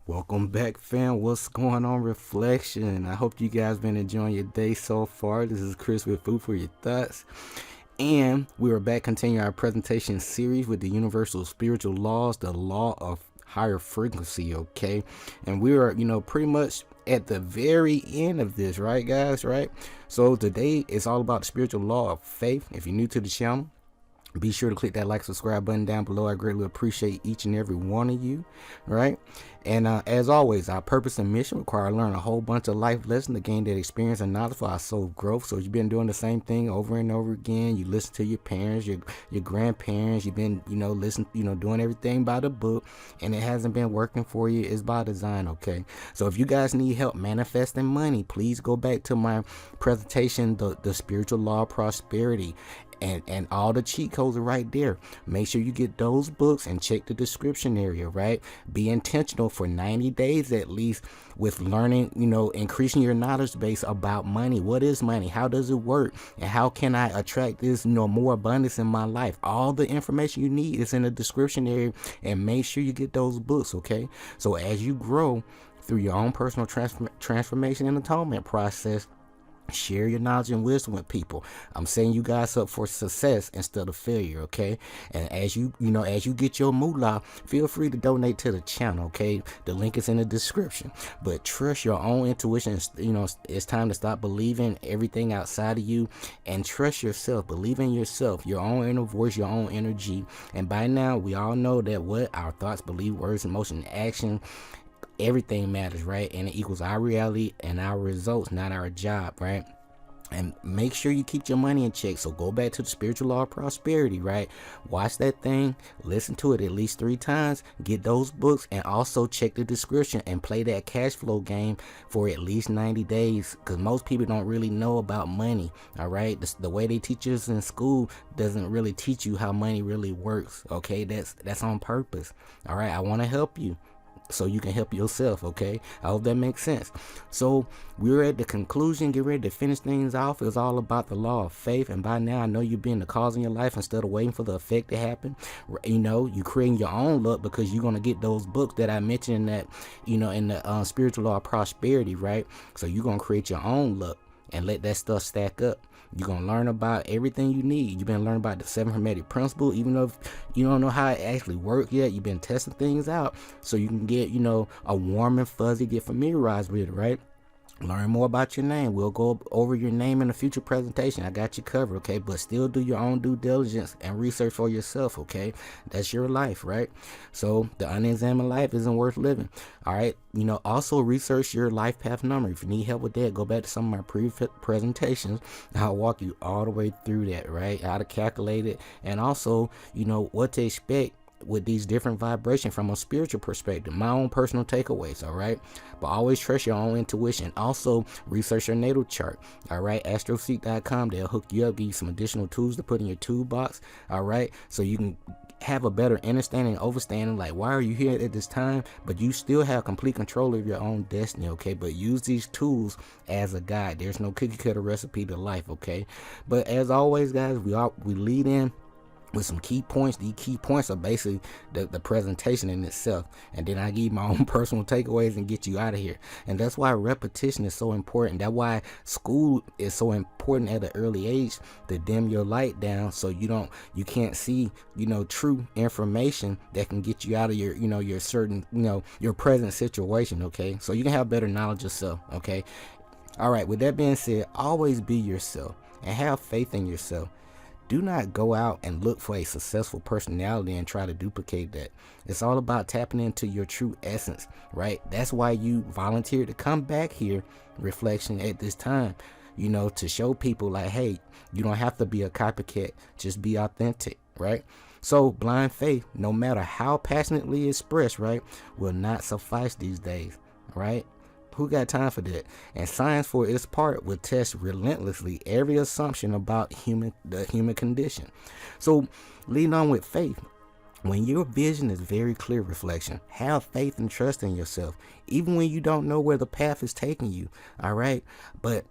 Welcome back, fam. What's going on, Reflection? I hope you guys been enjoying your day so far. This is Chris with Food for Your Thoughts. And we are back continuing our presentation series with the universal spiritual laws, the law of higher frequency, okay? And we are, pretty much at the very end of this, right, guys, right? So today it's all about the spiritual law of faith. If you're new to the channel, be sure to click that like, subscribe button down below. I greatly appreciate each and every one of you, right? And as always, our purpose and mission require learn a whole bunch of life lessons to gain that experience and knowledge for our soul growth. So you've been doing the same thing over and over again. You listen to your parents, your grandparents. You've been, doing everything by the book, and it hasn't been working for you. It's by design, okay? So if you guys need help manifesting money, please go back to my presentation, the spiritual law of prosperity. And all the cheat codes are right there. Make sure you get those books and check the description area, right? Be intentional for 90 days at least with learning, increasing your knowledge base about money. What is money? How does it work? And how can I attract this, more abundance in my life? All the information you need is in the description area, and make sure you get those books, okay? So as you grow through your own personal transformation and atonement process, share your knowledge and wisdom with people. I'm setting you guys up for success instead of failure, okay? And as you get your moolah, feel free to donate to the channel, okay? The link is in the description. But trust your own intuition. It's time to stop believing everything outside of you and trust yourself. Believe in yourself, your own inner voice, your own energy. And by now, we all know that what our thoughts, belief, words, emotion, action, everything matters, right? And it equals our reality and our results, not our job, right? And make sure you keep your money in check. So go back to the spiritual law of prosperity, right? Watch that thing, listen to it at least 3 times, get those books, and also check the description and play that cash flow game for at least 90 days, because most people don't really know about money, all right? The way they teach us in school doesn't really teach you how money really works, okay? That's on purpose, all right? I want to help you so you can help yourself, okay? I hope that makes sense. So we're at the conclusion, get ready to finish things off. It's all about the law of faith, and by now I know you're being the cause in your life instead of waiting for the effect to happen. You're creating your own luck because you're going to get those books that I mentioned in that, in the spiritual law of prosperity, right? So you're going to create your own luck and let that stuff stack up. You're going to learn about everything you need. You've been learning about the 7 Hermetic Principle, even though you don't know how it actually works yet. You've been testing things out so you can get, a warm and fuzzy, get familiarized with it, right? Learn more about your name. We'll go over your name in a future presentation. I got you covered, okay? But still do your own due diligence and research for yourself, okay? That's your life, right? So the unexamined life isn't worth living, all right? Also research your life path number. If you need help with that, go back to some of my previous presentations. I'll walk you all the way through that, right? How to calculate it, and also, what to expect with these different vibrations from a spiritual perspective. My own personal takeaways, all right? But always trust your own intuition. Also research your natal chart, all right? Astroseek.com, they'll hook you up, give you some additional tools to put in your toolbox, all right? So you can have a better understanding and overstanding, like, why are you here at this time? But you still have complete control of your own destiny, okay? But use these tools as a guide. There's no cookie cutter recipe to life, okay? But as always, guys, we lead in with some key points. These key points are basically the presentation in itself, and then I give you my own personal takeaways and get you out of here. And that's why repetition is so important. That's why school is so important at an early age, to dim your light down so you can't see true information that can get you out of your your certain your present situation, okay? So you can have better knowledge yourself, okay? All right, with that being said, always be yourself and have faith in yourself. Do not go out and look for a successful personality and try to duplicate that. It's all about tapping into your true essence, right? That's why you volunteered to come back here, Reflection, at this time, to show people like, hey, you don't have to be a copycat, just be authentic, right? So blind faith, no matter how passionately expressed, right, will not suffice these days, right? Who got time for that? And science, for its part, will test relentlessly every assumption about the human condition. So lead on with faith. When your vision is very clear, Reflection, have faith and trust in yourself, even when you don't know where the path is taking you, all right? But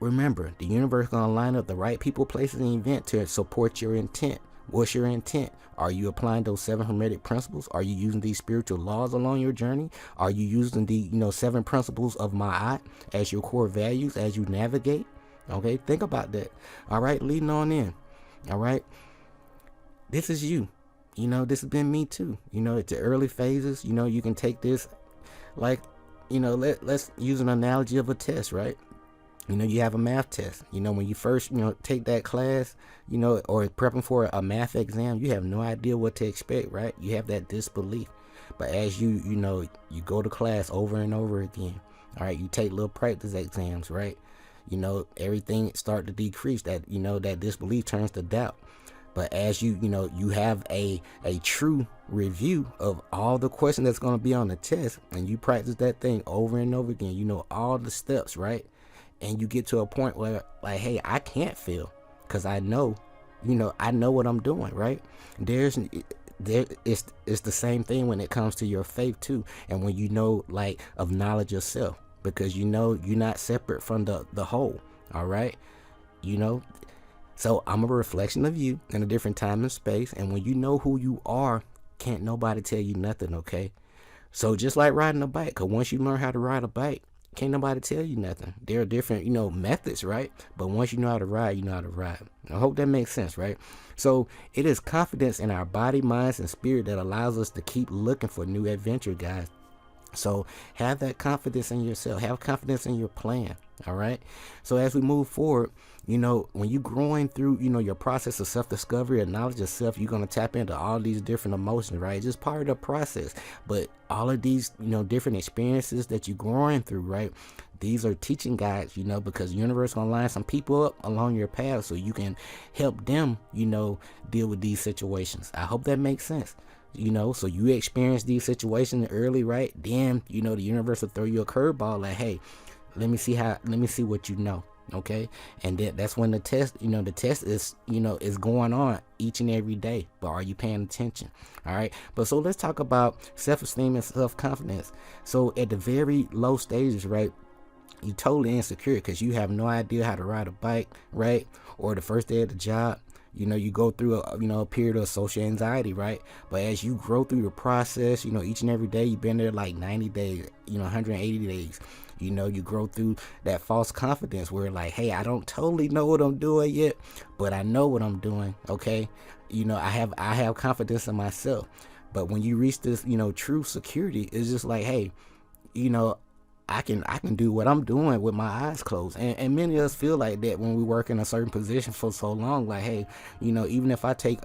remember, the universe is going to line up the right people, places, and events to support your intent. What's your intent? Are you applying those 7 hermetic principles? Are you using these spiritual laws along your journey? Are you using the 7 principles of Ma'at as your core values as you navigate? Okay, think about that. All right, leading on in. All right, this is you. This has been me too. It's the early phases. You can take this like, let's use an analogy of a test, right? You have a math test. When you first, take that class, or prepping for a math exam, you have no idea what to expect, right? You have that disbelief. But as you go to class over and over again, all right, you take little practice exams, right? Everything start to decrease. That disbelief turns to doubt. But as you have a true review of all the questions that's going to be on the test, and you practice that thing over and over again, all the steps, right? And you get to a point where, like, hey, I can't fail because I know what I'm doing, right? It's the same thing when it comes to your faith too, and when like of knowledge yourself, because you're not separate from the whole. All right, so I'm a reflection of you in a different time and space, and when you know who you are, can't nobody tell you nothing. Okay, so just like riding a bike, because once you learn how to ride a bike, can't nobody tell you nothing. There are different, methods, right? But once you know how to ride, you know how to ride. I hope that makes sense, right? So it is confidence in our body, minds, and spirit that allows us to keep looking for new adventure, guys. So have that confidence in yourself. Have confidence in your plan. All right. So as we move forward, when you're growing through, your process of self-discovery and knowledge of self, you're going to tap into all these different emotions, right? It's just part of the process. But all of these, different experiences that you're growing through, right? These are teaching guides, because the universe going to line some people up along your path so you can help them, deal with these situations. I hope that makes sense. So you experience these situations early, right? Then, the universe will throw you a curveball like, hey, let me see what you know. Okay. And that's when the test is, is going on each and every day. But are you paying attention? All right. But so let's talk about self-esteem and self-confidence. So at the very low stages, right? You totally insecure because you have no idea how to ride a bike, right? Or the first day of the job. You go through a period of social anxiety, right? But as you grow through the process, each and every day, you've been there like 90 days, 180 days, you grow through that false confidence where like, hey, I don't totally know what I'm doing yet, but I know what I'm doing. Okay. I have confidence in myself. But when you reach this, true security, it's just like, hey, I can do what I'm doing with my eyes closed. And many of us feel like that when we work in a certain position for so long, like, hey, even if I take,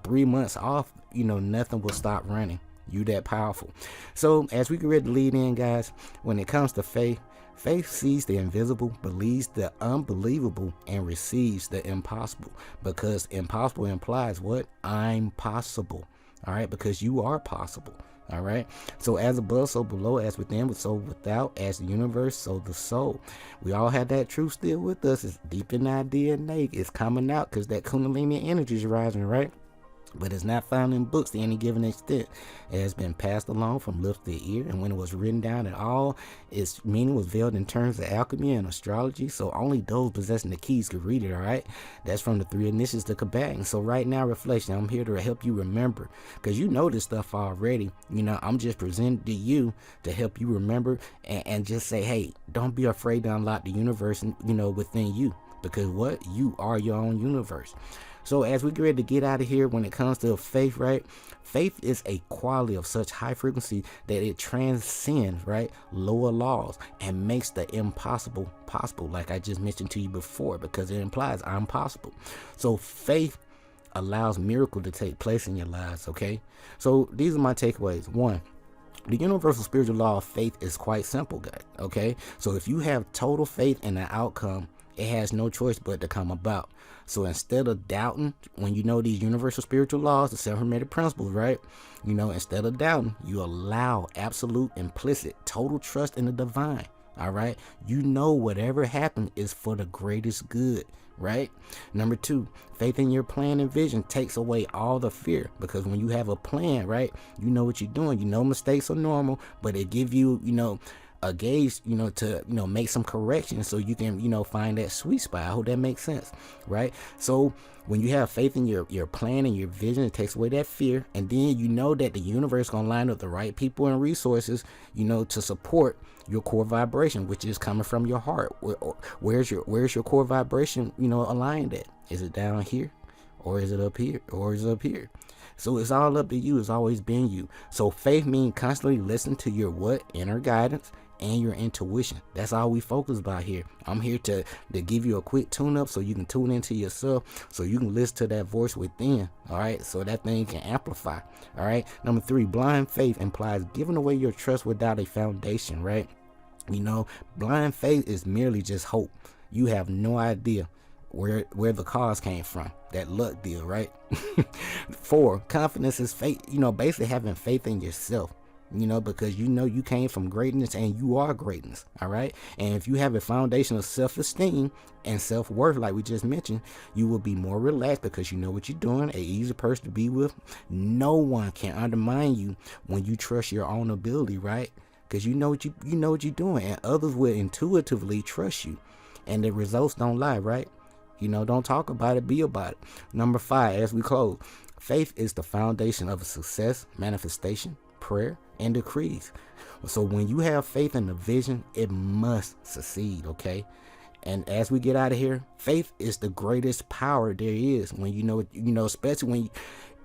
3 months off, nothing will stop running. You that powerful. So as we get ready to lead in, guys, when it comes to faith, faith sees the invisible, believes the unbelievable, and receives the impossible, because impossible implies what? I'm possible. All right, because you are possible. All right. So as above, so below, as within, so without, as the universe, so the soul. We all have that truth still with us. It's deep in our DNA. It's coming out because that Kundalini energy is rising, right? But it's not found in books to any given extent. It has been passed along from lips to ear, and when it was written down at all, its meaning was veiled in terms of alchemy and astrology, so only those possessing the keys could read it, all right? That's from the 3 initials to Kabang. So right now, reflection, I'm here to help you remember, because you know this stuff already. I'm just presenting to you to help you remember and just say, hey, don't be afraid to unlock the universe, within you, because what? You are your own universe. So as we get ready to get out of here, when it comes to faith, right? Faith is a quality of such high frequency that it transcends, right, lower laws and makes the impossible possible, like I just mentioned to you before, because it implies I'm possible. So faith allows miracle to take place in your lives, okay? So these are my takeaways. 1, the universal spiritual law of faith is quite simple, guys, okay? So if you have total faith in the outcome, it has no choice but to come about. So instead of doubting, when you know these universal spiritual laws, the 7 hermetic principles, right? Instead of doubting, you allow absolute, implicit, total trust in the divine. All right. Whatever happens is for the greatest good, right? Number 2, faith in your plan and vision takes away all the fear, because when you have a plan, right, you know what you're doing. Mistakes are normal, but it give you, a gauge, to, make some corrections so you can, find that sweet spot. I hope that makes sense, right? So when you have faith in your plan and your vision, it takes away that fear. And then you know that the universe gonna line up the right people and resources, to support your core vibration, which is coming from your heart. Where's your core vibration, aligned at? Is it down here? Or is it up here? Or is it up here? So it's all up to you. It's always been you. So faith means constantly listen to your inner guidance and your intuition. That's all we focus about here. I'm here to give you a quick tune up so you can tune into yourself, so you can listen to that voice within. All right, so that thing can amplify. All right. Number 3, blind faith implies giving away your trust without a foundation. Right. Blind faith is merely just hope. You have no idea where the cause came from, that luck deal, right? 4, confidence is faith, basically having faith in yourself, because you came from greatness and you are greatness. All right. And if you have a foundation of self-esteem and self-worth, like we just mentioned, you will be more relaxed because you know what you're doing, an easy person to be with. No one can undermine you when you trust your own ability, right? Because you know what you're doing, and others will intuitively trust you, and the results don't lie, right? Don't talk about it, be about it. Number 5, as we close, faith is the foundation of a success, manifestation, prayer, and decrees. So when you have faith in the vision, it must succeed, okay? And as we get out of here, faith is the greatest power there is. When especially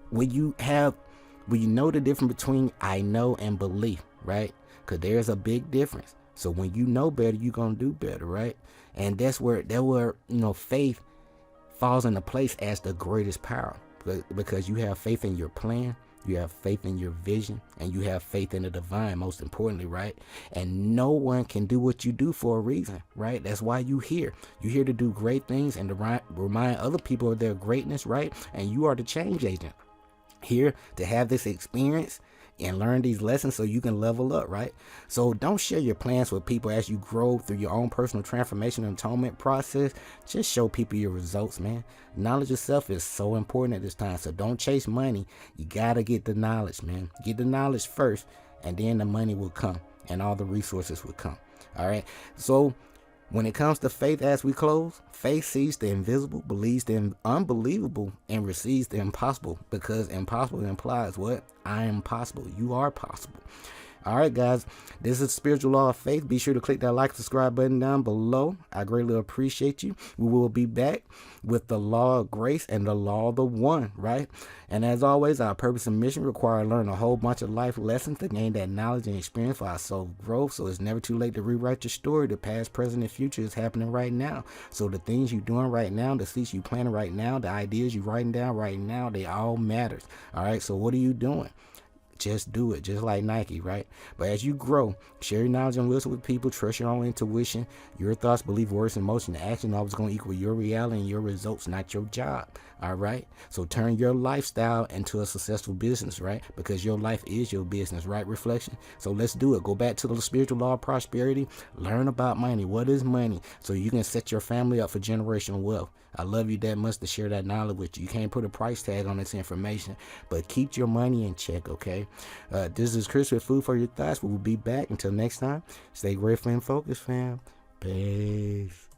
when you know the difference between I know and belief, right? Because there's a big difference. So when you know better, you're gonna do better, right? And that's where faith falls into place as the greatest power, because you have faith in your plan, you have faith in your vision, and you have faith in the divine, most importantly, right? And no one can do what you do for a reason, right? That's why you're here. You're here to do great things and to remind other people of their greatness, right? And you are the change agent here to have this experience and learn these lessons so you can level up, right? So don't share your plans with people as you grow through your own personal transformation and atonement process. Just show people your results, man. Knowledge of self is so important at this time. So don't chase money. You gotta get the knowledge, man. Get the knowledge first, and then the money will come and all the resources will come. All right. So when it comes to faith, as we close, faith sees the invisible, believes the unbelievable, and receives the impossible, because impossible implies what? I am possible. You are possible. All right, guys, this is Spiritual Law of Faith. Be sure to click that like, subscribe button down below. I greatly appreciate you. We will be back with the Law of Grace and the Law of the One, right? And as always, our purpose and mission require learning a whole bunch of life lessons to gain that knowledge and experience for our soul growth. So it's never too late to rewrite your story. The past, present, and future is happening right now. So the things you're doing right now, the seeds you're planting right now, the ideas you're writing down right now, they all matters. All right, so what are you doing? Just do it, just like Nike, right? But as you grow, share your knowledge and wisdom with people, trust your own intuition, your thoughts, belief, words, and motion, and action always going to equal your reality and your results, not your job. All right. So turn your lifestyle into a successful business, right? Because your life is your business, right? Reflection. So let's do it. Go back to the spiritual law of prosperity. Learn about money. What is money? So you can set your family up for generational wealth. I love you that much to share that knowledge with you. You can't put a price tag on this information, but keep your money in check, okay? This is Chris with Food for Your Thoughts. We will be back. Until next time, stay grateful and focused, fam. Peace.